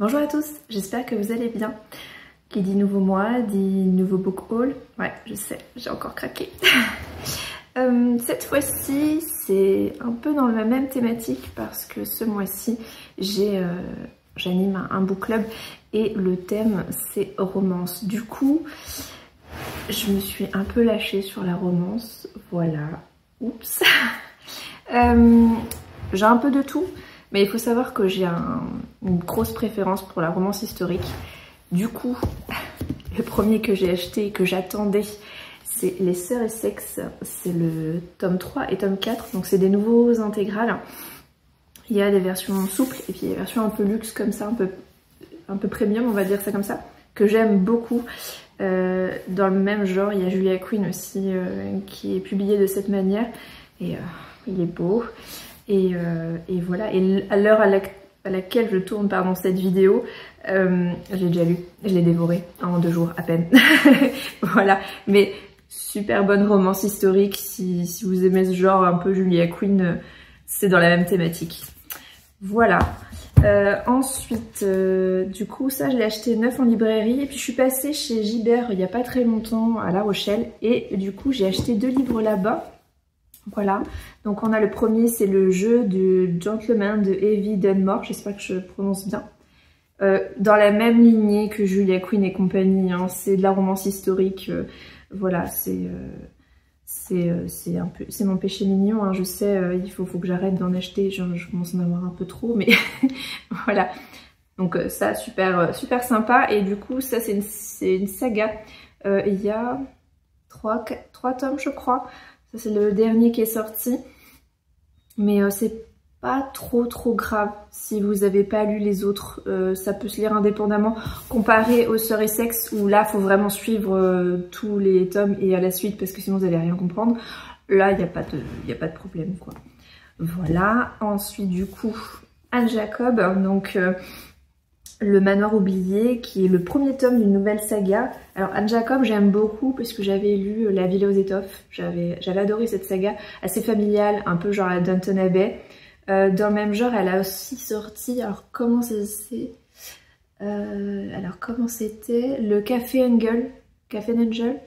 Bonjour à tous, j'espère que vous allez bien. Qui dit nouveau mois, dit nouveau book haul. Ouais, je sais, j'ai encore craqué. Cette fois-ci, c'est un peu dans la même thématique parce que ce mois-ci, j'anime un book club et le thème c'est romance. Du coup, je me suis un peu lâchée sur la romance. Voilà, oups. J'ai un peu de tout. Mais il faut savoir que j'ai une grosse préférence pour la romance historique. Du coup, le premier que j'ai acheté et que j'attendais, c'est Les Sœurs Essex. C'est le tome 3 et tome 4. Donc c'est des nouveaux intégrales. Il y a des versions souples et puis des versions un peu luxe comme ça, un peu premium, on va dire ça comme ça, que j'aime beaucoup. Dans le même genre, il y a Julia Quinn aussi qui est publié de cette manière. Et il est beau. Et voilà, et à l'heure à laquelle je tourne cette vidéo, j'ai déjà lu, je l'ai dévoré en 2 jours à peine. Voilà, mais super bonne romance historique, si vous aimez ce genre un peu Julia Quinn, c'est dans la même thématique. Voilà. Ensuite, du coup, ça je l'ai acheté neuf en librairie, et puis je suis passée chez Gibert il n'y a pas très longtemps à La Rochelle, et du coup j'ai acheté 2 livres là-bas. Voilà, donc on a le premier, c'est le jeu du Gentleman de Evie Dunmore, j'espère que je prononce bien. Dans la même lignée que Julia Quinn et compagnie, hein, c'est de la romance historique, voilà, c'est mon péché mignon, hein, je sais, il faut que j'arrête d'en acheter, je commence à en avoir un peu trop, mais voilà. Donc ça, super sympa, et du coup, ça c'est une saga, il y a 3 tomes je crois. Ça c'est le dernier qui est sorti, mais c'est pas trop grave si vous n'avez pas lu les autres, ça peut se lire indépendamment comparé aux Sœurs Essex où là faut vraiment suivre tous les tomes et à la suite parce que sinon vous allez rien comprendre. Là il n'y a pas de problème quoi. Voilà, ensuite du coup Anne Jacob, donc Le Manoir oublié, qui est le premier tome d'une nouvelle saga. Alors Anne Jacob j'aime beaucoup parce que j'avais lu La Villa aux étoffes, j'avais adoré cette saga, assez familiale, un peu genre la Downton Abbey. Dans le même genre elle a aussi sorti, alors comment c'était le Café Angel,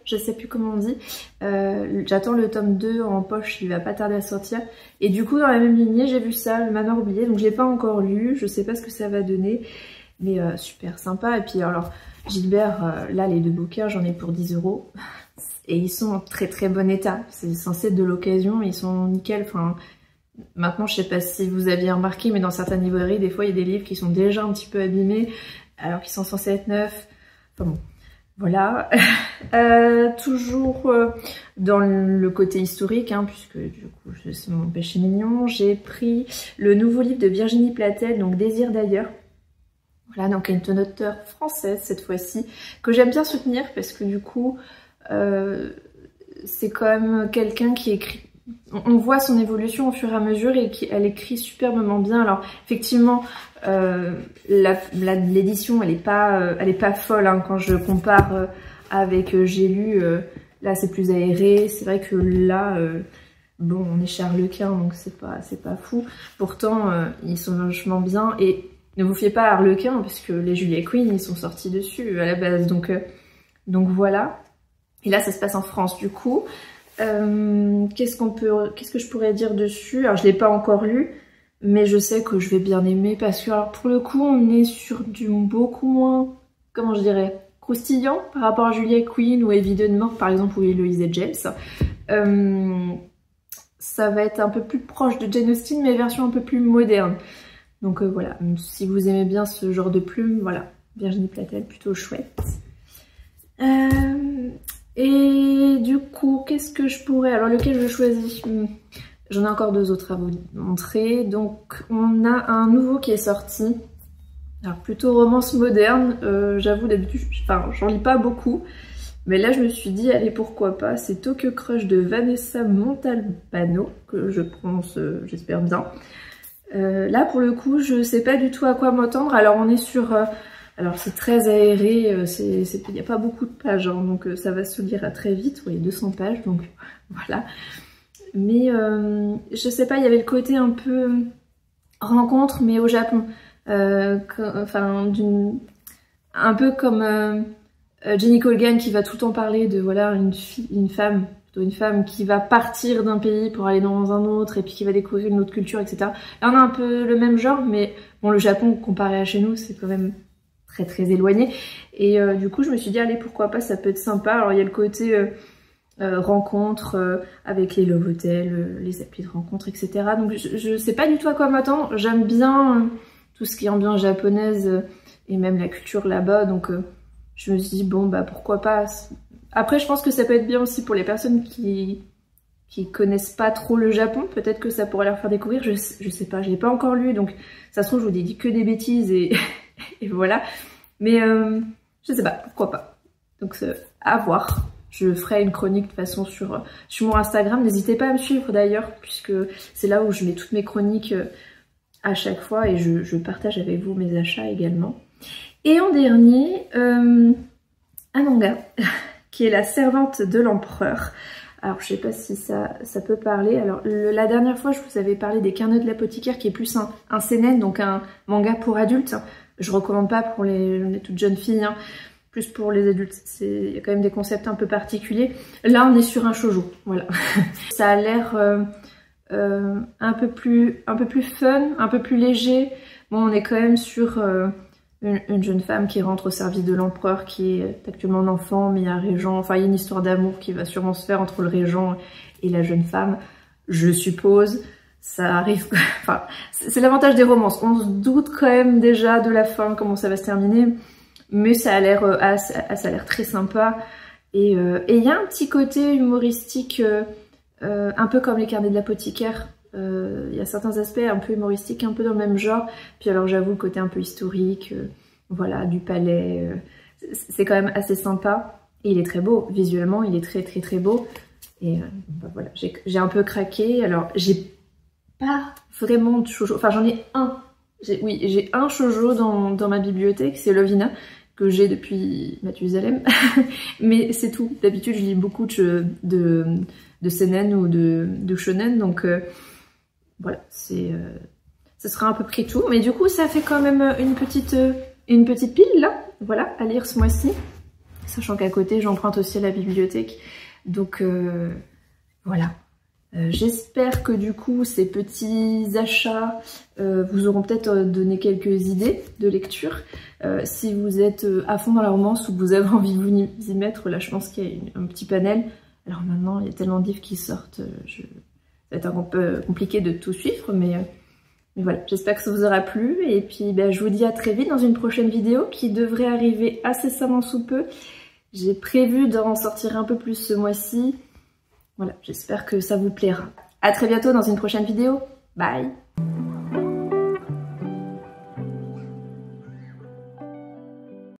je sais plus comment on dit. J'attends le tome 2 en poche, il va pas tarder à sortir. Et du coup dans la même lignée j'ai vu ça, Le Manoir oublié, donc je l'ai pas encore lu, je sais pas ce que ça va donner. Mais super sympa. Et puis alors Gilbert, là les 2 bouquins j'en ai pour 10 €. Et ils sont en très bon état. C'est censé être de l'occasion, ils sont nickel. Enfin, maintenant je sais pas si vous aviez remarqué, mais dans certaines librairies des fois il y a des livres qui sont déjà un petit peu abîmés alors qu'ils sont censés être neufs. Enfin bon, voilà. Toujours dans le côté historique, hein, puisque du coup c'est mon péché mignon, j'ai pris le nouveau livre de Virginie Platel, donc Désir d'ailleurs. Voilà, donc une auteure française cette fois-ci, que j'aime bien soutenir parce que du coup, c'est quand même quelqu'un qui écrit, on voit son évolution au fur et à mesure et elle écrit superbement bien. Alors effectivement, l'édition elle est pas folle hein, quand je compare avec J'ai lu, là c'est plus aéré, c'est vrai que là... bon, on est chez Harlequin, donc c'est pas fou. Pourtant, ils sont vachement bien et ne vous fiez pas à Harlequin parce que les Julia Quinn ils sont sortis dessus à la base, donc voilà. Et là ça se passe en France du coup. Qu'est-ce que je pourrais dire dessus? Alors je l'ai pas encore lu, mais je sais que je vais bien aimer parce que alors pour le coup on est sur du beaucoup moins, comment je dirais, croustillant par rapport à Julia Quinn ou Evie Dunmore par exemple ou Eloise James. Ça va être un peu plus proche de Jane Austen mais version un peu plus moderne. Donc voilà, si vous aimez bien ce genre de plume, voilà, Virginie Platel, plutôt chouette. Et du coup, qu'est-ce que je pourrais... Alors lequel je choisis? J'en ai encore 2 autres à vous montrer. Donc on a un nouveau qui est sorti. Alors plutôt romance moderne, j'avoue d'habitude, enfin j'en lis pas beaucoup. Mais là je me suis dit, allez pourquoi pas, c'est Tokyo Crush de Vanessa Montalbano, que je prononce, j'espère bien. Là pour le coup je sais pas du tout à quoi m'attendre. Alors on est sur alors c'est très aéré, il n'y a pas beaucoup de pages hein, donc ça va se lire à très vite. Oui, 200 pages donc voilà. Mais je sais pas, il y avait le côté un peu rencontre mais au Japon. enfin un peu comme Jenny Colgan qui va tout le temps parler de voilà une femme qui va partir d'un pays pour aller dans un autre et puis qui va découvrir une autre culture, etc. Là on a un peu le même genre, mais bon, le Japon comparé à chez nous c'est quand même très très éloigné, et du coup je me suis dit allez, pourquoi pas, ça peut être sympa. Alors il y a le côté rencontre avec les love hotels, les applis de rencontre, etc. Donc je sais pas du tout à quoi m'attendre. J'aime bien tout ce qui est ambiance japonaise et même la culture là-bas, donc je me suis dit bon bah pourquoi pas. Après je pense que ça peut être bien aussi pour les personnes qui connaissent pas trop le Japon, peut-être que ça pourrait leur faire découvrir, je sais pas, je l'ai pas encore lu, donc ça se trouve je vous dis que des bêtises et, et voilà, mais je sais pas, pourquoi pas, donc à voir. Je ferai une chronique de toute façon sur mon Instagram, n'hésitez pas à me suivre d'ailleurs, puisque c'est là où je mets toutes mes chroniques à chaque fois, et je partage avec vous mes achats également. Et en dernier, un manga qui est La Servante de l'Empereur. Alors je sais pas si ça peut parler. Alors la dernière fois je vous avais parlé des Carnets de l'apothicaire, qui est plus un seinen, donc un manga pour adultes. Je recommande pas pour les toutes jeunes filles, hein. Plus pour les adultes, il y a quand même des concepts un peu particuliers. Là on est sur un shoujo, voilà. Ça a l'air un peu plus fun, un peu plus léger. Bon, on est quand même sur une jeune femme qui rentre au service de l'empereur, qui est actuellement un enfant, mais il y a un régent, enfin il y a une histoire d'amour qui va sûrement se faire entre le régent et la jeune femme, je suppose. Ça arrive, enfin c'est l'avantage des romances, on se doute quand même déjà de la fin, comment ça va se terminer, mais ça a l'air très sympa, et il y a un petit côté humoristique, un peu comme les Carnets de l'apothicaire. Il y a certains aspects un peu humoristiques, un peu dans le même genre. Puis alors j'avoue le côté un peu historique, voilà, du palais, c'est quand même assez sympa. Et il est très beau, visuellement il est très très très beau. Et bah voilà, j'ai un peu craqué. Alors j'ai pas vraiment de shoujo, enfin j'en ai un. J'ai un shoujo dans ma bibliothèque, c'est Lovina, que j'ai depuis Mathusalem. Mais c'est tout. D'habitude je lis beaucoup de seinen ou de shonen, donc voilà, ce sera à peu près tout. Mais du coup ça fait quand même une petite pile là, voilà, à lire ce mois-ci, sachant qu'à côté j'emprunte aussi à la bibliothèque, donc voilà. J'espère que du coup ces petits achats vous auront peut-être donné quelques idées de lecture. Si vous êtes à fond dans la romance ou que vous avez envie de vous y mettre, là je pense qu'il y a un petit panel. Alors maintenant il y a tellement de livres qui sortent, ça va être un peu compliqué de tout suivre, mais voilà, j'espère que ça vous aura plu, et puis ben, je vous dis à très vite dans une prochaine vidéo qui devrait arriver incessamment sous peu. J'ai prévu d'en sortir un peu plus ce mois-ci. Voilà, j'espère que ça vous plaira. À très bientôt dans une prochaine vidéo. Bye!